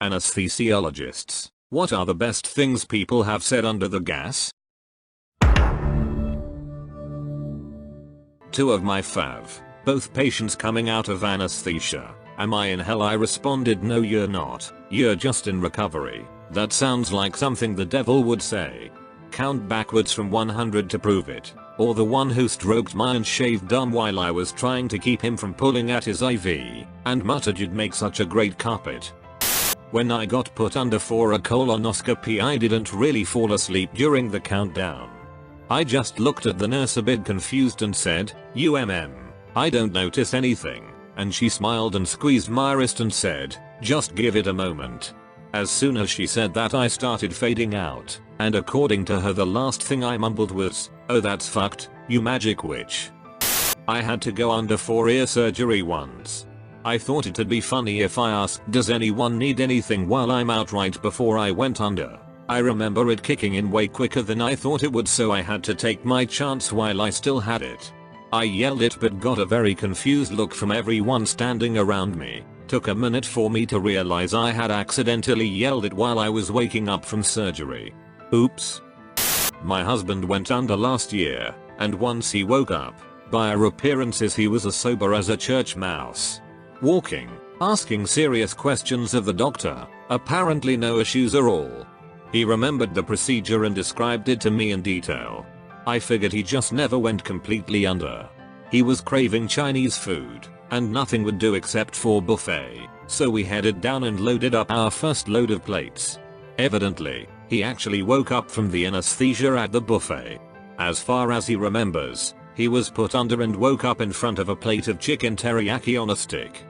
Anesthesiologists, what are the best things people have said under the gas? Two of my fav. Both patients coming out of anesthesia. Am I in hell? I responded, no you're not. You're just in recovery. That sounds like something the devil would say. Count backwards from 100 to prove it. Or the one who stroked my unshaved arm while I was trying to keep him from pulling at his IV, and muttered you'd make such a great carpet. When I got put under for a colonoscopy, I didn't really fall asleep during the countdown. I just looked at the nurse a bit confused and said, I don't notice anything, and she smiled and squeezed my wrist and said, just give it a moment. As soon as she said that, I started fading out, and according to her the last thing I mumbled was, oh that's fucked, you magic witch. I had to go under for ear surgery once. I thought it'd be funny if I asked, does anyone need anything while I'm out, right before I went under. I remember it kicking in way quicker than I thought it would, so I had to take my chance while I still had it. I yelled it but got a very confused look from everyone standing around me. Took a minute for me to realize I had accidentally yelled it while I was waking up from surgery. Oops. My husband went under last year, and once he woke up, by our appearances he was as sober as a church mouse. Walking, asking serious questions of the doctor, apparently no issues at all. He remembered the procedure and described it to me in detail. I figured he just never went completely under. He was craving Chinese food, and nothing would do except for buffet, so we headed down and loaded up our first load of plates. Evidently, he actually woke up from the anesthesia at the buffet. As far as he remembers, he was put under and woke up in front of a plate of chicken teriyaki on a stick.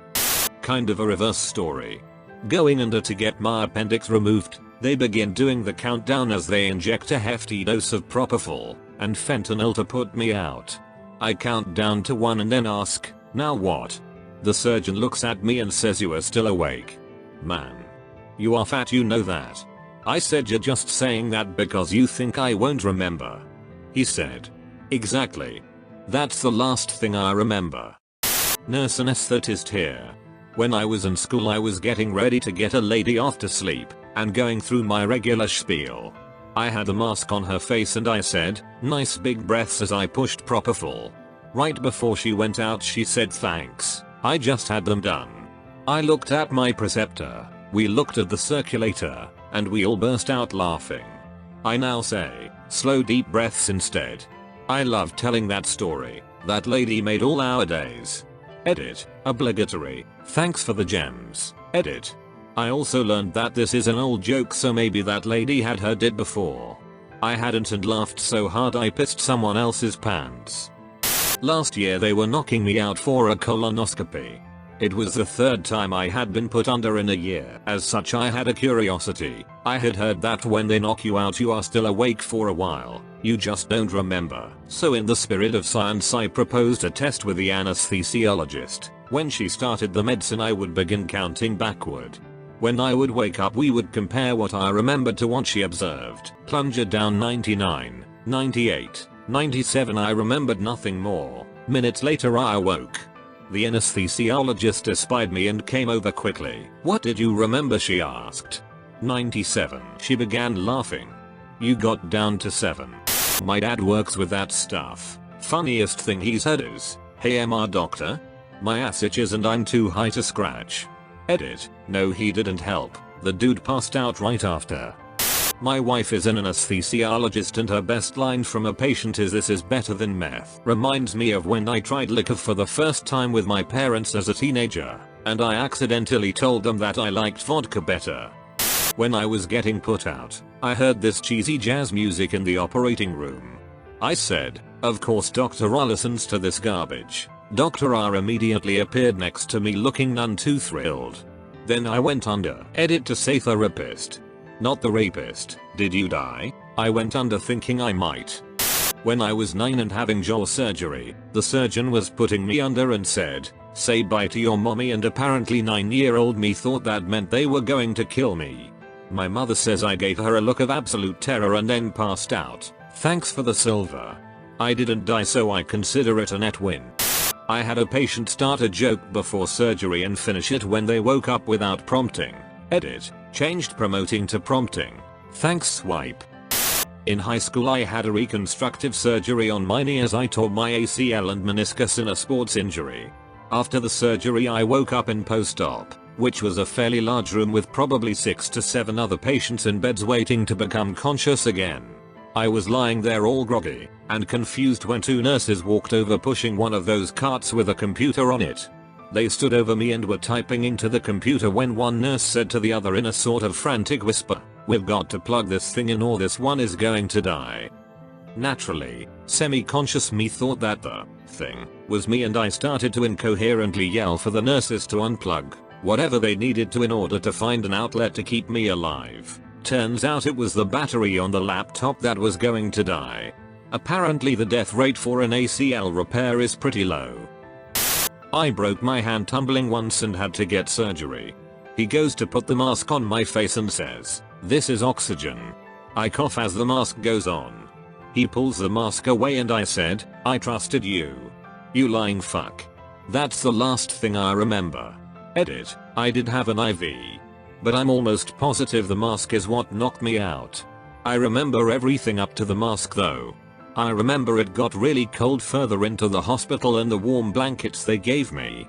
Kind of a reverse story. Going under to get my appendix removed, they begin doing the countdown as they inject a hefty dose of propofol and fentanyl to put me out. I count down to 1 and then ask, now what? The surgeon looks at me and says, you are still awake. Man. You are fat, you know that. I said, you're just saying that because you think I won't remember. He said, exactly. That's the last thing I remember. Nurse anesthetist here. When I was in school I was getting ready to get a lady off to sleep, and going through my regular spiel. I had a mask on her face and I said, nice big breaths as I pushed propofol. Right before she went out she said thanks, I just had them done. I looked at my preceptor, we looked at the circulator, and we all burst out laughing. I now say, slow deep breaths instead. I love telling that story, that lady made all our days. Edit, obligatory, thanks for the gems, edit. I also learned that this is an old joke, so maybe that lady had heard it before. I hadn't and laughed so hard I pissed someone else's pants. Last year they were knocking me out for a colonoscopy. It was the third time I had been put under in a year. As such I had a curiosity. I had heard that when they knock you out you are still awake for a while. You just don't remember. So in the spirit of science I proposed a test with the anesthesiologist. When she started the medicine I would begin counting backward. When I would wake up we would compare what I remembered to what she observed. Plunger down 99, 98, 97. I remembered nothing more. Minutes later I awoke. The anesthesiologist espied me and came over quickly. What did you remember? She asked. 97. She began laughing. You got down to 7. My dad works with that stuff. Funniest thing he said is, hey MR doctor? My ass itches and I'm too high to scratch. Edit, no he didn't help, the dude passed out right after. My wife is an anesthesiologist and her best line from a patient is this is better than meth. Reminds me of when I tried liquor for the first time with my parents as a teenager, and I accidentally told them that I liked vodka better. When I was getting put out, I heard this cheesy jazz music in the operating room. I said, of course Dr. R listens to this garbage. Dr. R immediately appeared next to me looking none too thrilled. Then I went under. Edit to say therapist. Not the rapist. Did you die? I went under thinking I might. When I was 9 and having jaw surgery, the surgeon was putting me under and said, say bye to your mommy, and apparently 9-year-old me thought that meant they were going to kill me. My mother says I gave her a look of absolute terror and then passed out. Thanks for the silver. I didn't die, so I consider it a net win. I had a patient start a joke before surgery and finish it when they woke up without prompting. Edit. Changed promoting to prompting. Thanks swipe. In high school I had a reconstructive surgery on my knee as I tore my ACL and meniscus in a sports injury. After the surgery I woke up in post-op, which was a fairly large room with probably 6 to 7 other patients in beds waiting to become conscious again. I was lying there all groggy and confused when 2 nurses walked over pushing one of those carts with a computer on it. They stood over me and were typing into the computer when one nurse said to the other in a sort of frantic whisper, "We've got to plug this thing in or this one is going to die." Naturally, semi-conscious me thought that the thing was me and I started to incoherently yell for the nurses to unplug whatever they needed to in order to find an outlet to keep me alive. Turns out it was the battery on the laptop that was going to die. Apparently the death rate for an ACL repair is pretty low. I broke my hand tumbling once and had to get surgery. He goes to put the mask on my face and says, "This is oxygen." I cough as the mask goes on. He pulls the mask away and I said, "I trusted you. You lying fuck." That's the last thing I remember. Edit, I did have an IV. But I'm almost positive the mask is what knocked me out. I remember everything up to the mask though. I remember it got really cold further into the hospital and the warm blankets they gave me.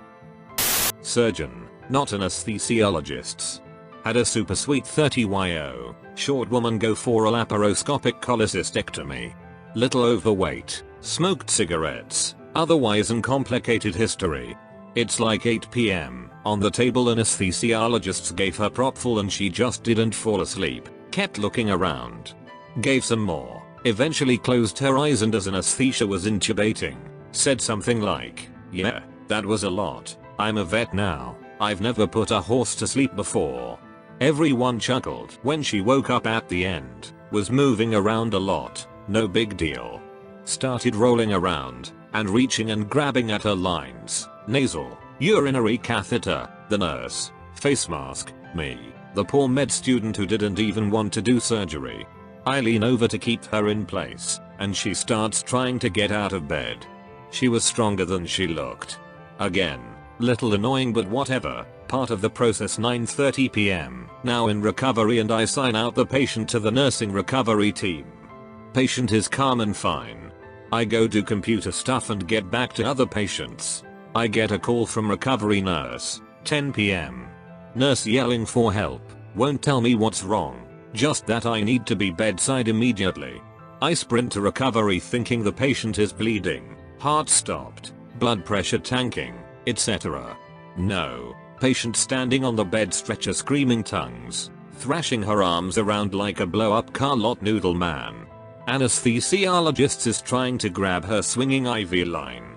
Surgeon, not anesthesiologists. Had a super sweet 30yo short woman go for a laparoscopic cholecystectomy. Little overweight, smoked cigarettes, otherwise uncomplicated history. It's like 8 PM. On the table anesthesiologists gave her propofol and she just didn't fall asleep, kept looking around. Gave some more, eventually closed her eyes and as anesthesia was intubating, said something like, "Yeah, that was a lot. I'm a vet now. I've never put a horse to sleep before." Everyone chuckled when she woke up at the end, was moving around a lot, no big deal. Started rolling around and reaching and grabbing at her lines, nasal, urinary catheter, the nurse, face mask, me, the poor med student who didn't even want to do surgery. I lean over to keep her in place, and she starts trying to get out of bed. She was stronger than she looked. Again, little annoying but whatever, part of the process. 9:30 PM, now in recovery and I sign out the patient to the nursing recovery team. Patient is calm and fine. I go do computer stuff and get back to other patients. I get a call from recovery nurse, 10 PM. Nurse yelling for help, won't tell me what's wrong, just that I need to be bedside immediately. I sprint to recovery thinking the patient is bleeding, heart stopped, blood pressure tanking, etc. No, patient standing on the bed stretcher screaming tongues, thrashing her arms around like a blow up car lot noodle man. Anesthesiologist is trying to grab her swinging IV line.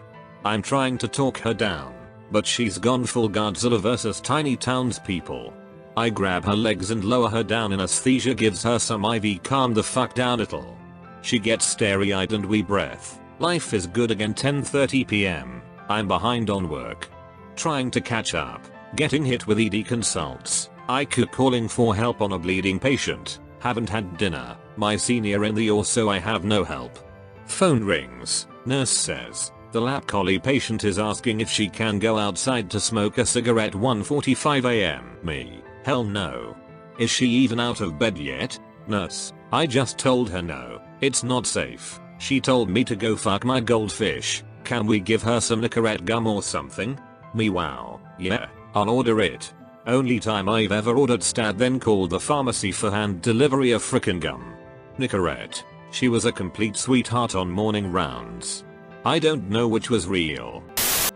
I'm trying to talk her down, but she's gone full Godzilla vs tiny townspeople. I grab her legs and lower her down. Anesthesia gives her some IV. Calm the fuck down it'll. She gets starry eyed and we breath. Life is good again. 10:30 PM. I'm behind on work. Trying to catch up. Getting hit with ED consults. IQ calling for help on a bleeding patient. Haven't had dinner. My senior in the OR so I have no help. Phone rings. Nurse says, the lap collie patient is asking if she can go outside to smoke a cigarette. 1:45 AM. Me. Hell no. Is she even out of bed yet? Nurse. I just told her no, it's not safe. She told me to go fuck my goldfish. Can we give her some Nicorette gum or something? Me. Wow. Yeah, I'll order it. Only time I've ever ordered stat then called the pharmacy for hand delivery of frickin' gum. Nicorette. She was a complete sweetheart on morning rounds. I don't know which was real.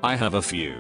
I have a few.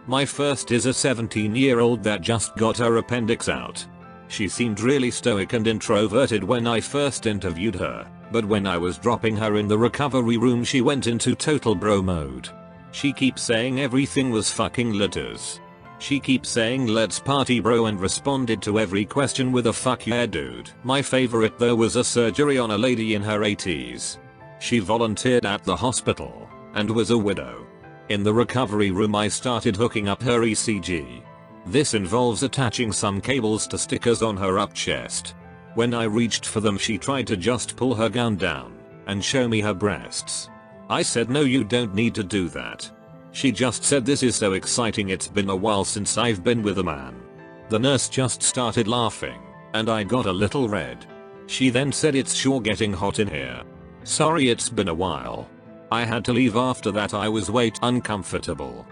My first is a 17-year-old that just got her appendix out. She seemed really stoic and introverted when I first interviewed her, but when I was dropping her in the recovery room she went into total bro mode. She keeps saying everything was fucking litters. She keeps saying let's party bro and responded to every question with a fuck yeah dude. My favorite though was a surgery on a lady in her 80s. She volunteered at the hospital and was a widow. In the recovery room I started hooking up her ECG. This involves attaching some cables to stickers on her up chest. When I reached for them she tried to just pull her gown down and show me her breasts. I said no, you don't need to do that. She just said this is so exciting, it's been a while since I've been with a man. The nurse just started laughing, and I got a little red. She then said, "It's sure getting hot in here. Sorry, it's been a while." I had to leave after that. I was way too uncomfortable.